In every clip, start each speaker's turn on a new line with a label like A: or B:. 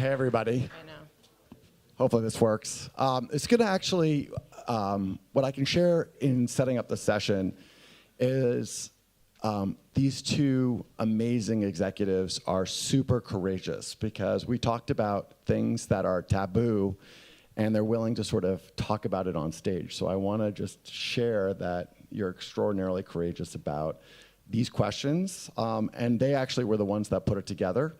A: Hey, everybody.
B: I know.
A: Hopefully this works. It's going to actually, what I can share in setting up the session is these two amazing executives are super courageous because we talked about things that are taboo and they're willing to sort of talk about it on stage. So I want to just share that you're extraordinarily courageous about these questions, and they actually were the ones that put it together.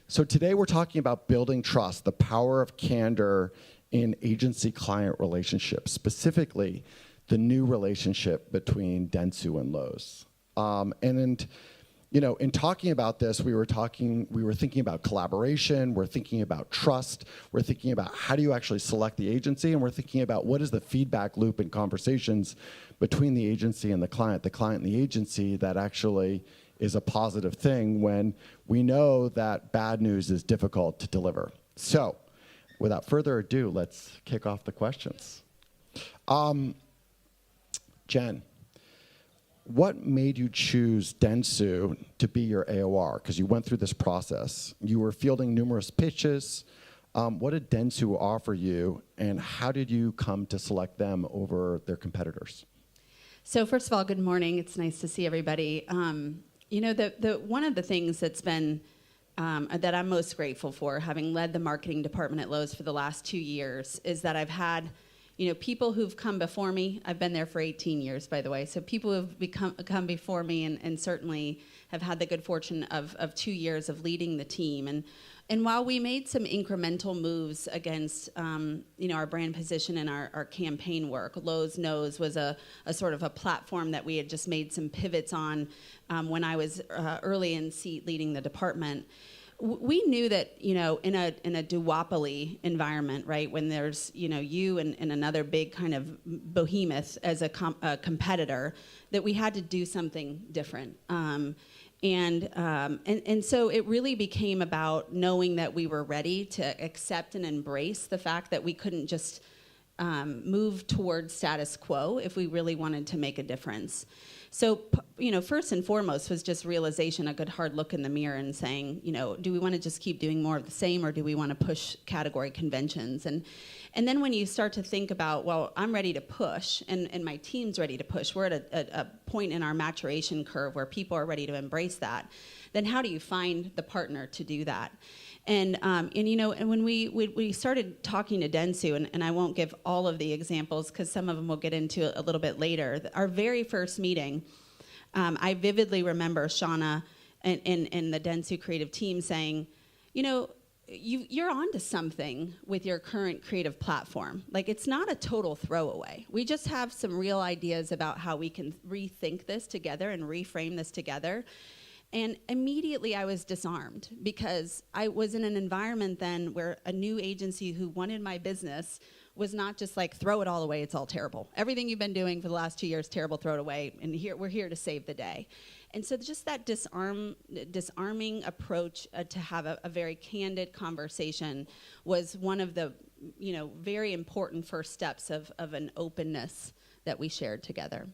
A: So today we're talking about building trust, the power of candor in agency-client relationships, specifically the new relationship between Dentsu and Lowe's. In talking about this, we were thinking about collaboration, we're thinking about trust, we're thinking about how do you actually select the agency, and we're thinking about what is the feedback loop in conversations between the agency and the client and the agency that actually is a positive thing when we know that bad news is difficult to deliver. So, without further ado, let's kick off the questions. Jen, what made you choose Dentsu to be your AOR? Because you went through this process. You were fielding numerous pitches. What did Dentsu offer you, and how did you come to select them over their competitors?
B: So first of all, good morning. It's nice to see everybody. One of the things that's been that I'm most grateful for, having led the marketing department at Lowe's for the last 2 years, is that I've had people who've come before me. I've been there for 18 years, by the way. So people who've come before me and certainly have had the good fortune of 2 years of leading the team. And while we made some incremental moves against our brand position and our campaign work, Lowe's Knows was a sort of a platform that we had just made some pivots on when I was early in seat leading the department. We knew that, in a duopoly environment, right, when there's, you and another big kind of behemoth as a competitor, that we had to do something different. And so it really became about knowing that we were ready to accept and embrace the fact that we couldn't just move towards status quo if we really wanted to make a difference. So, first and foremost was just realization, a good hard look in the mirror and saying, do we want to just keep doing more of the same, or do we want to push category conventions? And then when you start to think about, well, I'm ready to push, and my team's ready to push, we're at a point in our maturation curve where people are ready to embrace that, then how do you find the partner to do that? And when we started talking to Dentsu, and I won't give all of the examples because some of them we'll get into a little bit later. Our very first meeting, I vividly remember Shawna and the Dentsu creative team saying, you're onto something with your current creative platform. Like, it's not a total throwaway. We just have some real ideas about how we can rethink this together and reframe this together. And immediately I was disarmed because I was in an environment then where a new agency who wanted my business was not just like, throw it all away, it's all terrible. Everything you've been doing for the last 2 years, terrible, throw it away, and we're here to save the day. And so just that disarming approach to have a very candid conversation was one of the very important first steps of an openness that we shared together.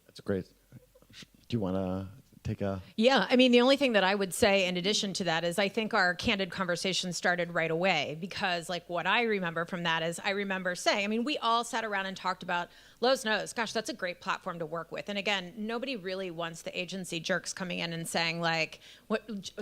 A: That's great. Do you want to take a...
C: Yeah, I mean, the only thing that I would say in addition to that is I think our candid conversation started right away because, like, what I remember from that is I remember saying, I mean, we all sat around and talked about Lowe's Knows. Gosh, that's a great platform to work with. And again, nobody really wants the agency jerks coming in and saying, like,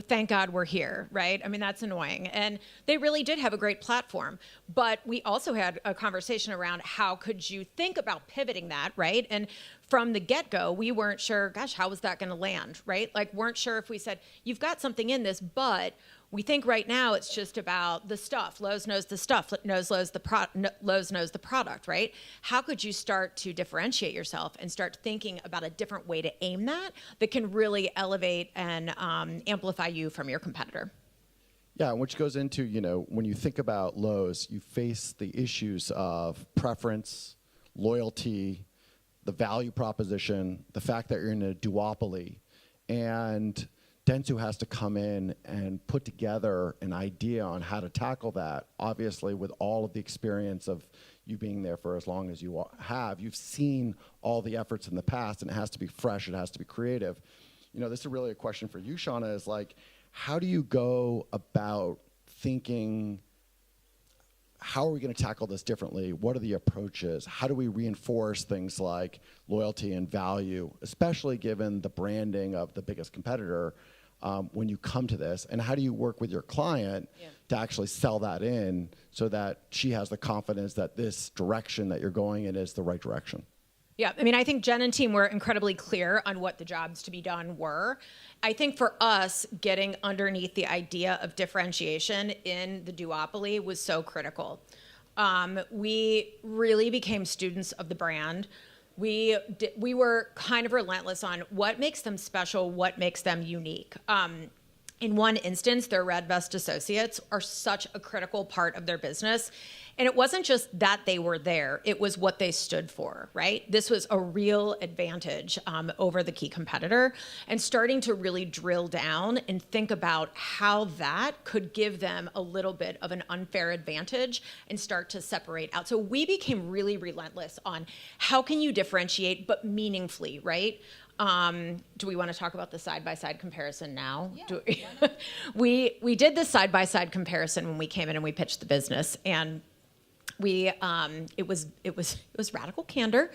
C: thank God we're here, right? I mean, that's annoying. And they really did have a great platform. But we also had a conversation around how could you think about pivoting that, right? And from the get-go, we weren't sure, gosh, how was that going to land, right? Like, weren't sure if we said, you've got something in this, but we think right now it's just about the stuff. Lowe's knows the stuff. Lowe's knows the product, right? How could you start to differentiate yourself and start thinking about a different way to aim that can really elevate and amplify you from your competitor?
A: Yeah, which goes into, when you think about Lowe's, you face the issues of preference, loyalty, the value proposition, the fact that you're in a duopoly, and Dentsu has to come in and put together an idea on how to tackle that. Obviously, with all of the experience of you being there for as long as you have, you've seen all the efforts in the past, and it has to be fresh, it has to be creative. This is really a question for you, Shawna, is like, how do you go about thinking, how are we going to tackle this differently? What are the approaches? How do we reinforce things like loyalty and value, especially given the branding of the biggest competitor when you come to this? And how do you work with your client to actually sell that in so that she has the confidence that this direction that you're going in is the right direction?
C: Yeah, I mean, I think Jen and team were incredibly clear on what the jobs to be done were. I think for us, getting underneath the idea of differentiation in the duopoly was so critical. We really became students of the brand. We were kind of relentless on what makes them special, what makes them unique. In one instance, their Red Vest associates are such a critical part of their business. And it wasn't just that they were there, it was what they stood for, right? This was a real advantage over the key competitor. And starting to really drill down and think about how that could give them a little bit of an unfair advantage and start to separate out. So we became really relentless on how can you differentiate, but meaningfully, right? Do we want to talk about the side-by-side comparison now?
B: Yeah.
C: We did this side-by-side comparison when we came in and we pitched the business, and it was radical candor.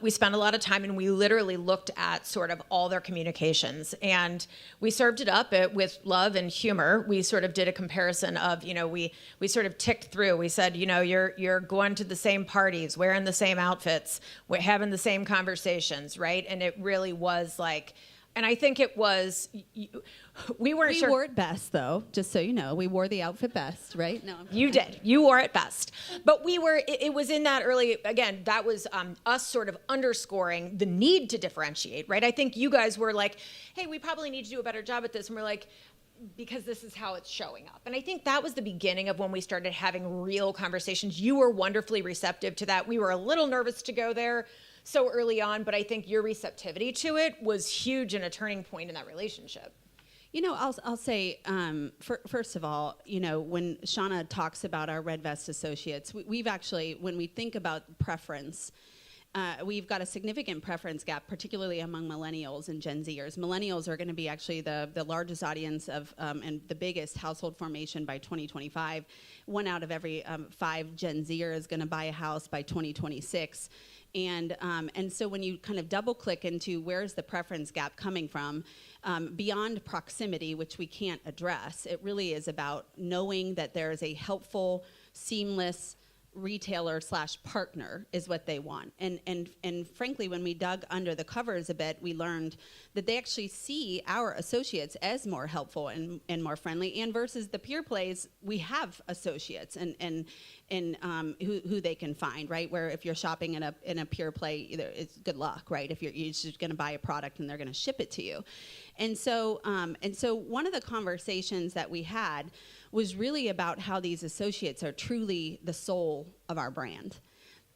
C: We spent a lot of time and we literally looked at sort of all their communications, and we served it up with love and humor. We sort of did a comparison of, we sort of ticked through. We said, you're going to the same parties, wearing the same outfits, we're having the same conversations, right? And it really was like, and I think it was, we weren't sure.
B: We wore it best, though, just so you know. We wore the outfit best, right? No,
C: you did. You wore it best. But it was in that early, again, that was us sort of underscoring the need to differentiate, right? I think you guys were like, hey, we probably need to do a better job at this. And we're like, because this is how it's showing up. And I think that was the beginning of when we started having real conversations. You were wonderfully receptive to that. We were a little nervous to go there so early on, but I think your receptivity to it was huge and a turning point in that relationship.
B: I'll say, first of all, when Shawna talks about our Red Vest associates, we've actually, when we think about preference, we've got a significant preference gap, particularly among millennials and Gen Zers. Millennials are going to be actually the largest audience of and the biggest household formation by 2025. 1 out of every 5 Gen Zer is going to buy a house by 2026. And so when you kind of double click into where's the preference gap coming from, beyond proximity, which we can't address, it really is about knowing that there is a helpful, seamless retailer/partner is what they want. And frankly, when we dug under the covers a bit, we learned that they actually see our associates as more helpful and more friendly, and versus the pure plays, we have associates and who they can find, right? Where if you're shopping in a pure play, it's good luck, right? If you're just going to buy a product and they're going to ship it to you. And so one of the conversations that we had was really about how these associates are truly the soul of our brand.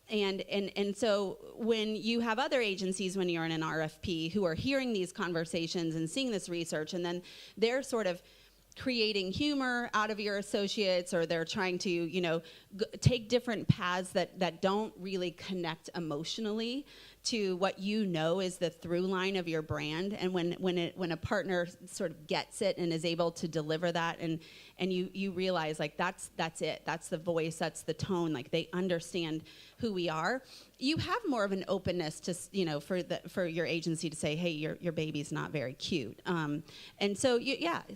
B: And so when you have other agencies, when you're in an RFP, who are hearing these conversations and seeing this research, and then they're sort of creating humor out of your associates, or they're trying to, take different paths that don't really connect emotionally to what is the through line of your brand. And when a partner sort of gets it and is able to deliver that, and you realize like that's it, that's the voice, that's the tone, like they understand who we are, you have more of an openness to for your agency to say, hey, your baby's not very cute. And so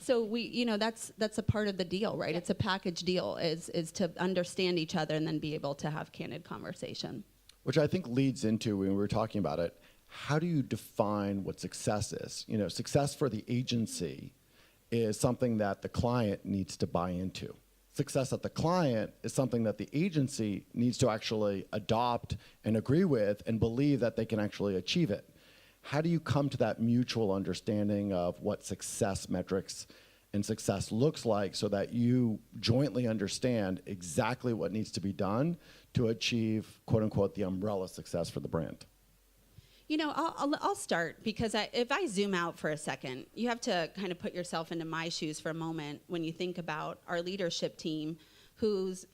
B: so we that's a part of the deal, right? It's a package deal, is to understand each other and then be able to have candid conversation.
A: Which I think leads into, when we were talking about it, how do you define what success is? Success for the agency is something that the client needs to buy into. Success at the client is something that the agency needs to actually adopt and agree with and believe that they can actually achieve it. How do you come to that mutual understanding of what success metrics and success looks like, so that you jointly understand exactly what needs to be done to achieve, quote unquote, the umbrella success for the brand?
B: I'll start, because if I zoom out for a second, you have to kind of put yourself into my shoes for a moment when you think about our leadership team, who's,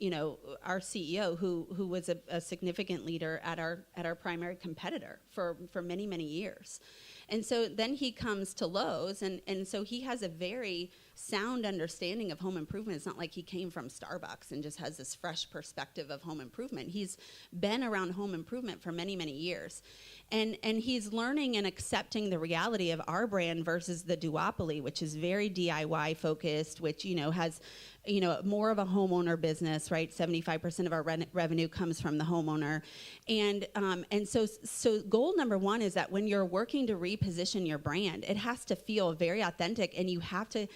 B: our CEO, who was a significant leader at our primary competitor for many, many years. And so then he comes to Lowe's, and so he has a very sound understanding of home improvement. It's not like he came from Starbucks and just has this fresh perspective of home improvement. He's been around home improvement for many, many years. And he's learning and accepting the reality of our brand versus the duopoly, which is very DIY focused, which, has, more of a homeowner business, right? 75% of our revenue comes from the homeowner. And so goal number one is that when you're working to reposition your brand, it has to feel very authentic, and you have to,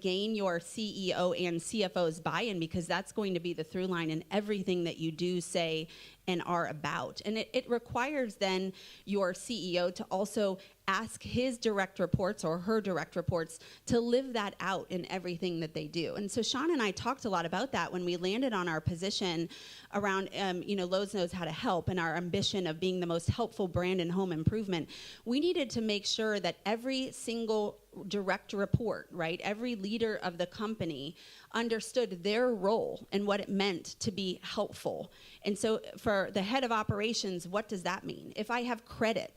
B: gain your CEO and CFO's buy-in, because that's going to be the through line in everything that you do, say, and are about. And it requires then your CEO to also ask his direct reports or her direct reports to live that out in everything that they do. And so Shawna and I talked a lot about that when we landed on our position around, Lowe's knows how to help, and our ambition of being the most helpful brand in home improvement. We needed to make sure that every single direct report, right, every leader of the company understood their role and what it meant to be helpful. And so for the head of operations, what does that mean? If I have credit,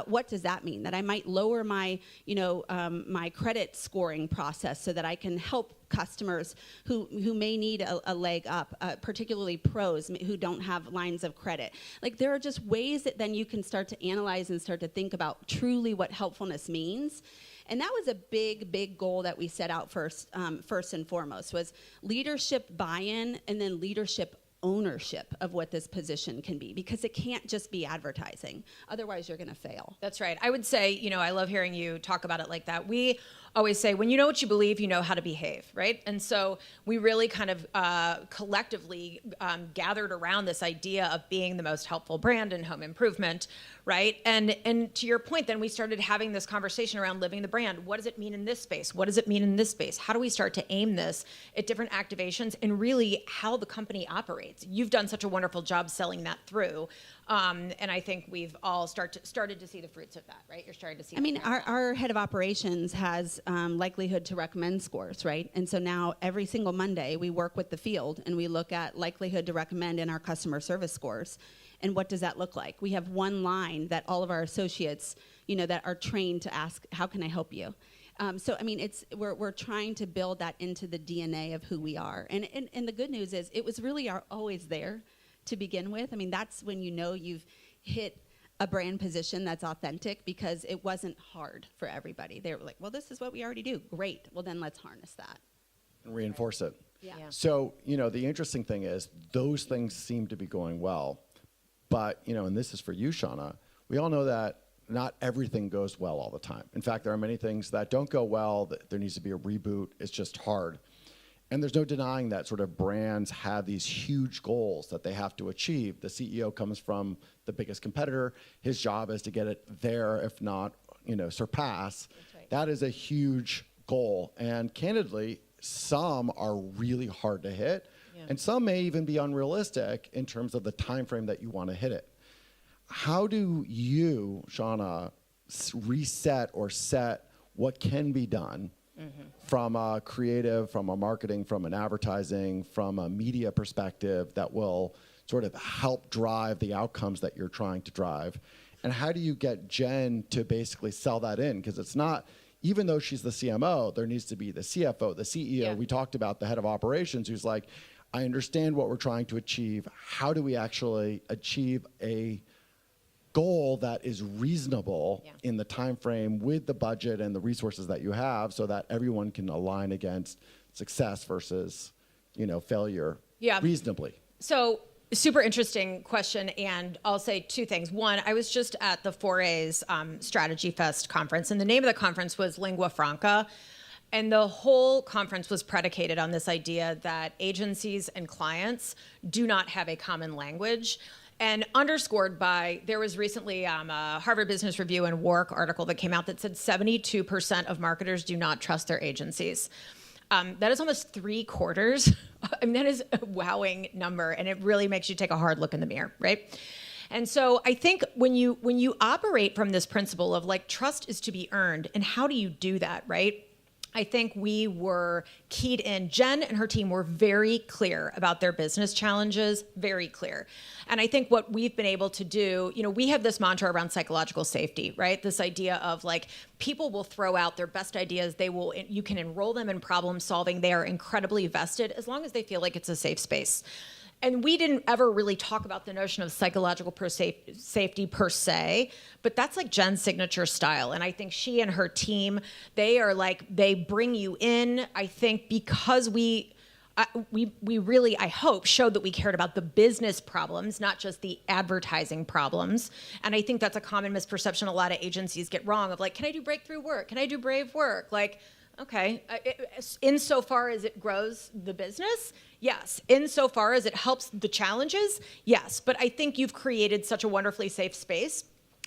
B: what does that mean? That I might lower my, my credit scoring process so that I can help customers who may need a leg up, particularly pros who don't have lines of credit. Like, there are just ways that then you can start to analyze and start to think about truly what helpfulness means. And that was a big, big goal that we set out first and foremost, was leadership buy-in and then leadership ownership of what this position can be, because it can't just be advertising. Otherwise, you're going to fail.
C: That's right. I would say, I love hearing you talk about it like that. We always say, when you know what you believe, you know how to behave, right? And so we really kind of collectively gathered around this idea of being the most helpful brand in home improvement, right? And to your point, then we started having this conversation around living the brand. What does it mean in this space? What does it mean in this space? How do we start to aim this at different activations and really how the company operates? You've done such a wonderful job selling that through. And I think we've all started to see the fruits of that, right? You're starting to see.
B: I mean, our head of operations has likelihood to recommend scores, right? And so now every single Monday we work with the field and we look at likelihood to recommend in our customer service scores. And what does that look like? We have one line that all of our associates, that are trained to ask, how can I help you? So, I mean, we're trying to build that into the DNA of who we are. And the good news is it was really always there to begin with. I mean, that's when you've hit a brand position that's authentic, because it wasn't hard for everybody. They were like, well, this is what we already do. Great. Well, then let's harness that.
A: And reinforce it.
B: Yeah.
A: So, the interesting thing is those things seem to be going well. But, and this is for you, Shawna, we all know that not everything goes well all the time. In fact, there are many things that don't go well, that there needs to be a reboot. It's just hard. And there's no denying that sort of brands have these huge goals that they have to achieve. The CEO comes from the biggest competitor. His job is to get it there, if not, surpass.
B: That's right.
A: That is a huge goal. And candidly, some are really hard to hit. Yeah. And some may even be unrealistic in terms of the time frame that you want to hit it. How do you, Shawna, reset or set what can be done from a creative, from a marketing, from an advertising, from a media perspective that will sort of help drive the outcomes that you're trying to drive? And how do you get Jen to basically sell that in? Because it's not, even though she's the CMO, there needs to be the CFO, the CEO. Yeah. We talked about the head of operations who's like, I understand what we're trying to achieve. How do we actually achieve a goal that is reasonable in the time frame with the budget and the resources that you have, so that everyone can align against success versus, failure reasonably?
C: So super interesting question, and I'll say two things. One, I was just at the 4A's Strategy Fest conference, and the name of the conference was Lingua Franca. And the whole conference was predicated on this idea that agencies and clients do not have a common language, and underscored by, there was recently a Harvard Business Review and Work article that came out that said 72% of marketers do not trust their agencies. That is almost 3/4. I mean, that is a wowing number, and it really makes you take a hard look in the mirror, right? And so I think when you operate from this principle of like trust is to be earned, and how do you do that, right? I think we were keyed in. Jen and her team were very clear about their business challenges, very clear. And I think what we've been able to do, we have this mantra around psychological safety, right? This idea of like, people will throw out their best ideas. You can enroll them in problem solving. They are incredibly vested as long as they feel like it's a safe space. And we didn't ever really talk about the notion of psychological safety per se, but that's like Jen's signature style. And I think she and her team, they bring you in, I think, because we really, I hope, showed that we cared about the business problems, not just the advertising problems. And I think that's a common misperception a lot of agencies get wrong of like, can I do breakthrough work? Can I do brave work? Like, okay, insofar as it grows the business, yes. Insofar as it helps the challenges, yes. But I think you've created such a wonderfully safe space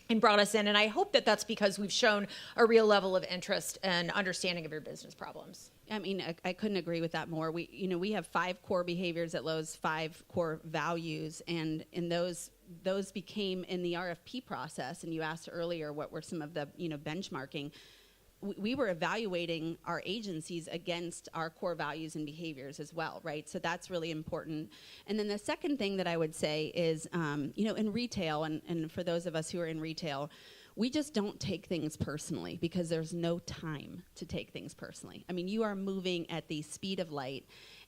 C: and brought us in. And I hope that that's because we've shown a real level of interest and understanding of your business problems.
B: I mean, I couldn't agree with that more. We have 5 core behaviors at Lowe's, 5 core values, and in those became in the RFP process. And you asked earlier what were some of the benchmarking. We were evaluating our agencies against our core values and behaviors as well, right? So that's really important. And then the second thing that I would say is, in retail, and for those of us who are in retail, we just don't take things personally because there's no time to take things personally. I mean, you are moving at the speed of light,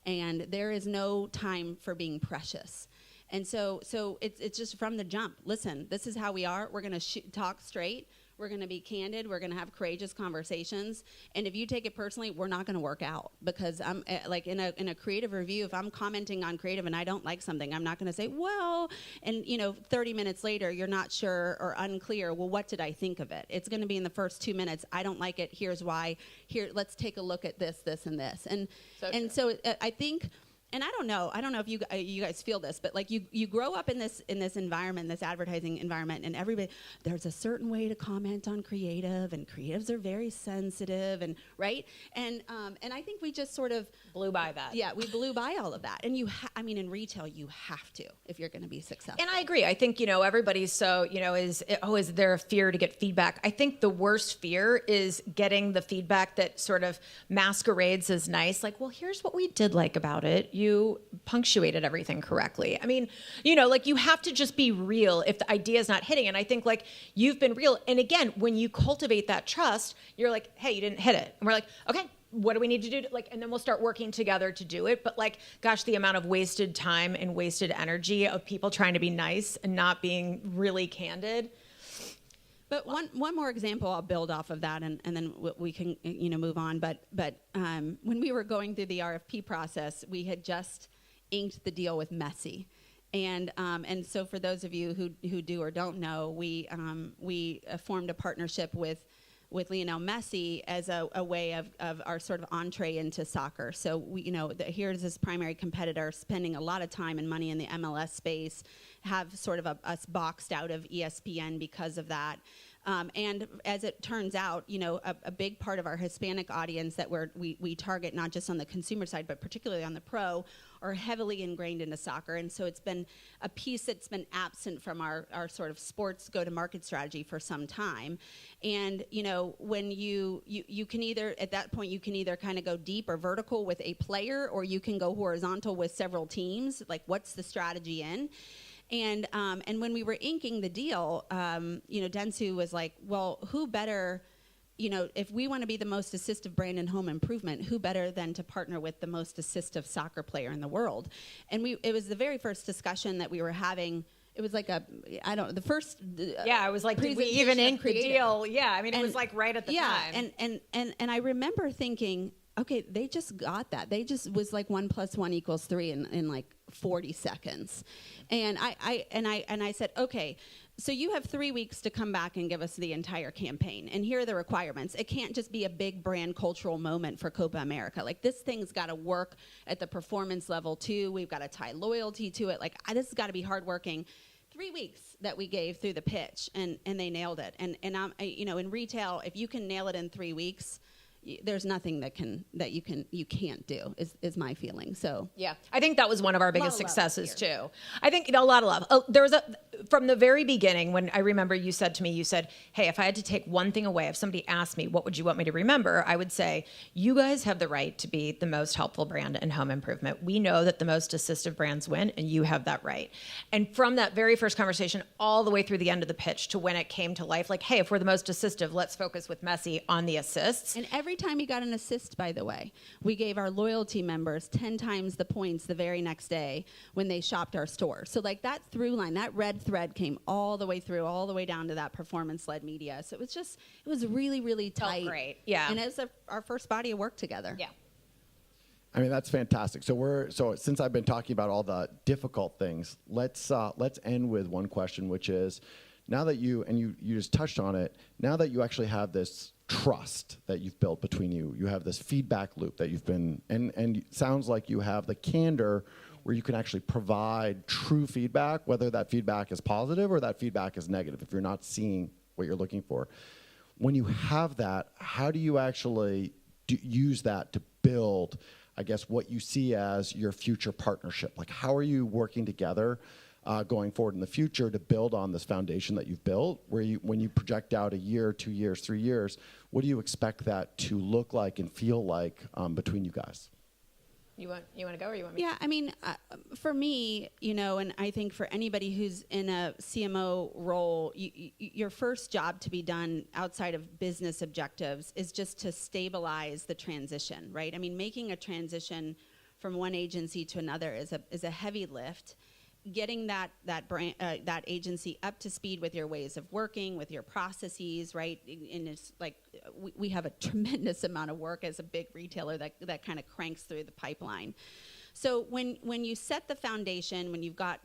B: and there is no time for being precious. And so it's just from the jump. Listen, this is how we are. We're going to talk straight. We're going to be candid. We're going to have courageous conversations. And if you take it personally, we're not going to work out. Because I'm like in a creative review, if I'm commenting on creative and I don't like something, I'm not going to say, well, and 30 minutes later, you're not sure or unclear. Well, what did I think of it? It's going to be in the first 2 minutes. I don't like it. Here's why. Here, let's take a look at this, and this. So I think. And I don't know if you guys feel this, but like you grow up in this environment, this advertising environment, and everybody, there's a certain way to comment on creative, and creatives are very sensitive, and right, and I think we just sort of
C: blew by that.
B: Yeah, we blew by all of that, and in retail you have to if you're going to be successful.
C: And I agree. I think everybody's so is there a fear to get feedback? I think the worst fear is getting the feedback that sort of masquerades as nice, like, well, here's what we did like about it. You punctuated everything correctly. I mean, like you have to just be real if the idea is not hitting. And I think like you've been real. And again, when you cultivate that trust, you're like, hey, you didn't hit it. And we're like, okay, what do we need to do? And then we'll start working together to do it. But like, gosh, the amount of wasted time and wasted energy of people trying to be nice and not being really candid.
B: But one more example I'll build off of that, and then we can move on. But when we were going through the RFP process, we had just inked the deal with Messi, and so for those of you who do or don't know, we formed a partnership with Lionel Messi as a way of our sort of entree into soccer. So here's this primary competitor spending a lot of time and money in the MLS space, have sort of us boxed out of ESPN because of that. And as it turns out, a big part of our Hispanic audience that we target, not just on the consumer side, but particularly on the pro, are heavily ingrained into soccer. And so it's been a piece that's been absent from our sort of sports go-to-market strategy for some time. And, when you can either, at that point, you can either kind of go deep or vertical with a player, or you can go horizontal with several teams. Like, what's the strategy in? And when we were inking the deal, Dentsu was like, well, who better, if we want to be the most assistive brand in home improvement, who better than to partner with the most assistive soccer player in the world? And it was the very first discussion that we were having. It was like the first.
C: I was like, did we even ink the deal? Yeah, I mean, it was like right at the time.
B: And I remember thinking, okay, they just got that. They just was like 1 + 1 = 3 in like 40 seconds. And I said, okay, so you have 3 weeks to come back and give us the entire campaign. And here are the requirements. It can't just be a big brand cultural moment for Copa America. Like, this thing's got to work at the performance level too. We've got to tie loyalty to it. Like, this has got to be hardworking. 3 weeks that we gave through the pitch, and they nailed it. And in retail, if you can nail it in 3 weeks, there's nothing that you can't do is my feeling. So
C: yeah, I think that was one of our biggest
B: of love
C: successes
B: here.
C: too. I think, a lot of love. There was from the very beginning, when I remember you said to me, you said, hey, if I had to take one thing away, if somebody asked me, what would you want me to remember? I would say, you guys have the right to be the most helpful brand in home improvement. We know that the most assistive brands win, and you have that right. And from that very first conversation all the way through the end of the pitch to when it came to life, like, hey, if we're the most assistive, let's focus with Messy on the assists.
B: And every time you got an assist, by the way, we gave our loyalty members 10 times the points the very next day when they shopped our store. So like that through line, that red thread came all the way through, all the way down to that performance-led media. So it was really, really tight.
C: Felt great, yeah.
B: And it was our first body of work together.
C: Yeah.
A: I mean, that's fantastic. So since I've been talking about all the difficult things, let's end with one question, which is, now that you just touched on it, now that you actually have this trust that you've built between you have this feedback loop that you've been, and it sounds like you have the candor where you can actually provide true feedback, whether that feedback is positive or that feedback is negative, if you're not seeing what you're looking for. When you have that, how do you actually use that to build, I guess, what you see as your future partnership? Like, how are you working together going forward in the future to build on this foundation that you've built, where when you project out a year, 2 years, 3 years, what do you expect that to look like and feel like between you guys?
C: You want to go, or you want me?
B: Yeah, I mean, for me, and I think for anybody who's in a CMO role, your first job to be done outside of business objectives is just to stabilize the transition, right? I mean, making a transition from one agency to another is a heavy lift. Getting that brand, that agency up to speed with your ways of working, with your processes, right? And it's like we have a tremendous amount of work as a big retailer that kind of cranks through the pipeline. So when you set the foundation, when you've got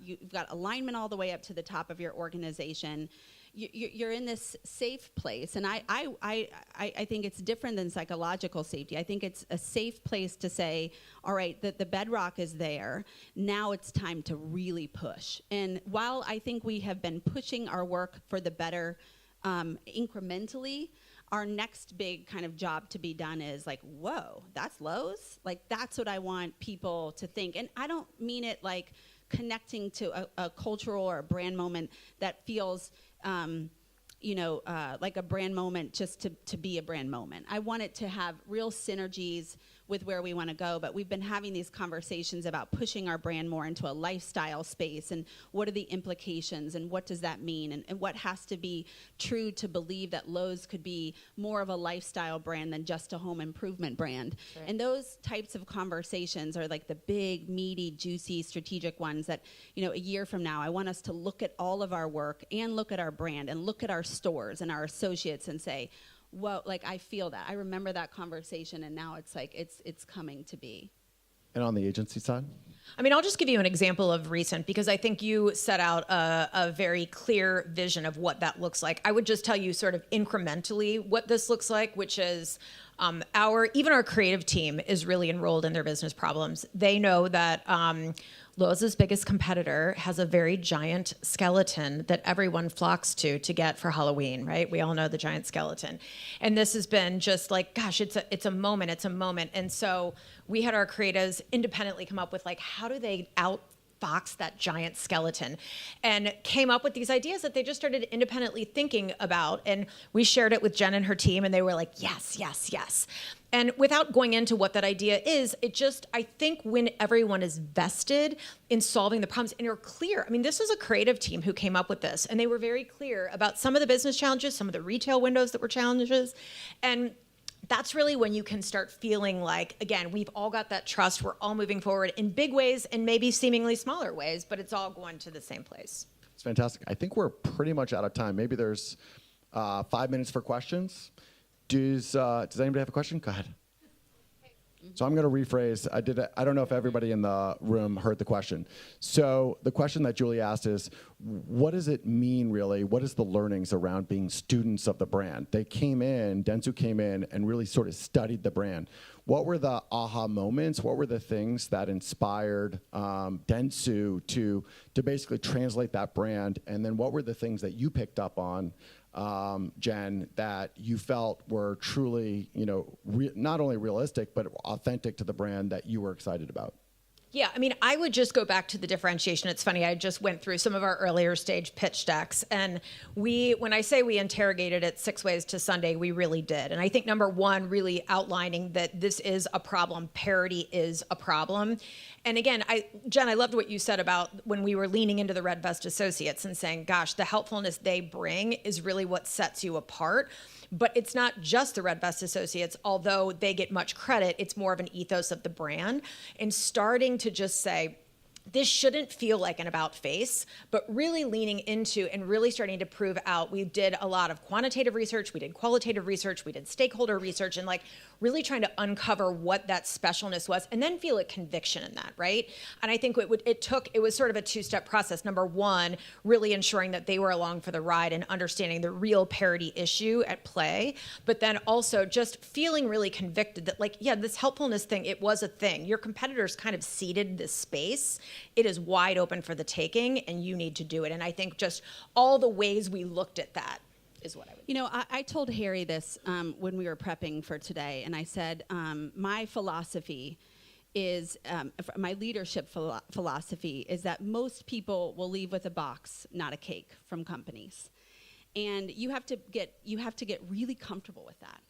B: alignment all the way up to the top of your organization, you're in this safe place. And I think it's different than psychological safety. I think it's a safe place to say, all right, the bedrock is there. Now it's time to really push. And while I think we have been pushing our work for the better incrementally, our next big kind of job to be done is like, whoa, that's Lowe's? Like, that's what I want people to think. And I don't mean it like connecting to a cultural or a brand moment that feels like a brand moment just to be a brand moment. I want it to have real synergies with where we want to go, but we've been having these conversations about pushing our brand more into a lifestyle space, and what are the implications, and what does that mean, and what has to be true to believe that Lowe's could be more of a lifestyle brand than just a home improvement brand. Right. And those types of conversations are like the big, meaty, juicy, strategic ones that, a year from now, I want us to look at all of our work and look at our brand and look at our stores and our associates and say, whoa, like I feel that. I remember that conversation, and now it's like it's coming to be.
A: And on the agency side?
C: I mean, I'll just give you an example of recent, because I think you set out a very clear vision of what that looks like. I would just tell you sort of incrementally what this looks like, which is even our creative team is really enrolled in their business problems. They know that Lowe's biggest competitor has a very giant skeleton that everyone flocks to get for Halloween, right? We all know the giant skeleton. And this has been just like, gosh, it's a moment. And so we had our creatives independently come up with like, how do they outfox that giant skeleton? And came up with these ideas that they just started independently thinking about. And we shared it with Jen and her team, and they were like, yes, yes, yes. And without going into what that idea is, I think when everyone is vested in solving the problems and you're clear, I mean, this is a creative team who came up with this, and they were very clear about some of the business challenges, some of the retail windows that were challenges. And that's really when you can start feeling like, again, we've all got that trust. We're all moving forward in big ways and maybe seemingly smaller ways, but it's all going to the same place.
A: It's fantastic. I think we're pretty much out of time. Maybe there's 5 minutes for questions. Does anybody have a question? Go ahead. So I'm going to rephrase. I don't know if everybody in the room heard the question. So the question that Julie asked is, what does it mean really? What is the learnings around being students of the brand? Dentsu came in and really sort of studied the brand. What were the aha moments? What were the things that inspired Dentsu to basically translate that brand? And then what were the things that you picked up on Jen, that you felt were truly, not only realistic, but authentic to the brand that you were excited about?
C: Yeah, I mean, I would just go back to the differentiation. It's funny, I just went through some of our earlier stage pitch decks, and when I say we interrogated it 6 ways to Sunday, we really did. And I think number one, really outlining that this is a problem, parity is a problem. And again, Jen, I loved what you said about when we were leaning into the Red Vest associates and saying, gosh, the helpfulness they bring is really what sets you apart. But it's not just the Red Vest associates, although they get much credit, it's more of an ethos of the brand. And starting to just say, this shouldn't feel like an about face, but really leaning into and really starting to prove out. We did a lot of quantitative research, we did qualitative research, we did stakeholder research, and really trying to uncover what that specialness was and then feel a conviction in that, right? And I think it was sort of a two-step process. Number one, really ensuring that they were along for the ride and understanding the real parity issue at play, but then also just feeling really convicted that this helpfulness thing, it was a thing. Your competitors kind of ceded this space. It is wide open for the taking, and you need to do it. And I think just all the ways we looked at that is what I would.
B: I told Harry this when we were prepping for today, and I said, my philosophy is, my leadership philosophy is that most people will leave with a box, not a cake, from companies. And you have to get really comfortable with that.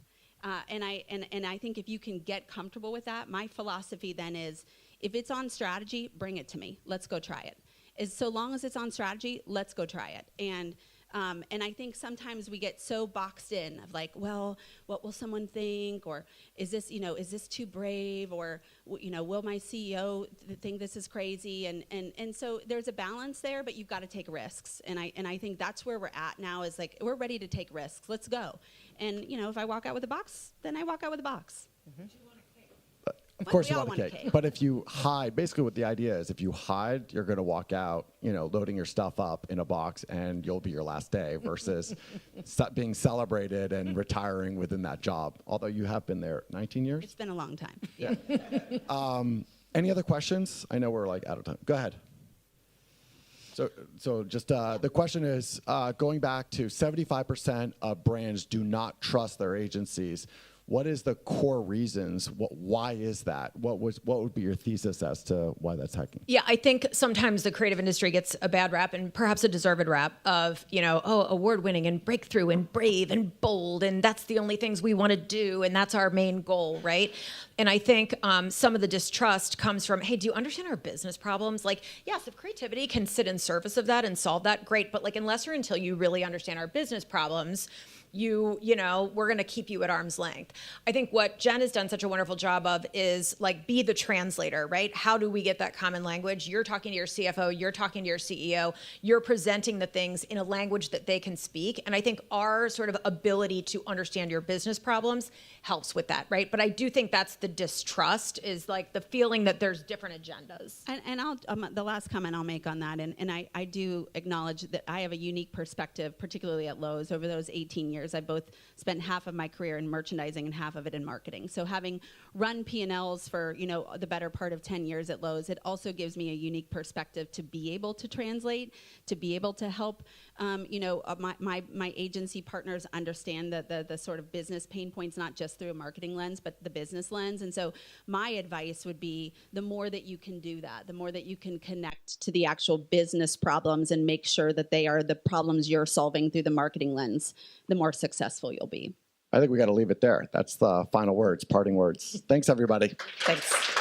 B: And I think if you can get comfortable with that, my philosophy then is, if it's on strategy, bring it to me. Let's go try it. So long as it's on strategy, let's go try it. And I think sometimes we get so boxed in of well, what will someone think? Or is this too brave? Or, will my CEO think this is crazy? And so there's a balance there, but you've got to take risks. And I think that's where we're at now is we're ready to take risks. Let's go. And, if I walk out with a box, then I walk out with a box. Mm-hmm.
A: Of course you want a cake. But if you hide, basically what the idea is, if you hide, you're going to walk out, loading your stuff up in a box, and you'll be your last day versus being celebrated and retiring within that job. Although you have been there 19 years?
B: It's been a long time.
A: Yeah. Any other questions? I know we're out of time. Go ahead. So just the question is, going back to 75% of brands do not trust their agencies. What is the core reasons? Why is that? What would be your thesis as to why that's happening?
C: Yeah, I think sometimes the creative industry gets a bad rap, and perhaps a deserved rap of, award-winning and breakthrough and brave and bold, and that's the only things we want to do, and that's our main goal, right? And I think some of the distrust comes from, hey, do you understand our business problems? Yes, if creativity can sit in service of that and solve that, great, but unless or until you really understand our business problems, we're going to keep you at arm's length. I think what Jen has done such a wonderful job of is be the translator, right? How do we get that common language? You're talking to your CFO, you're talking to your CEO, you're presenting the things in a language that they can speak. And I think our sort of ability to understand your business problems helps with that, right? But I do think that's the distrust, is the feeling that there's different agendas.
B: And I'll the last comment I'll make on that, and I do acknowledge that I have a unique perspective, particularly at Lowe's. Over those 18 years, I both spent half of my career in merchandising and half of it in marketing. So having run P&Ls for the better part of 10 years at Lowe's, it also gives me a unique perspective to be able to translate, to be able to help my agency partners understand the sort of business pain points, not just through a marketing lens, but the business lens. And so my advice would be, the more that you can do that, the more that you can connect to the actual business problems and make sure that they are the problems you're solving through the marketing lens, the more successful you'll be.
A: I think we got to leave it there. That's the final words, parting words. Thanks, everybody.
B: Thanks.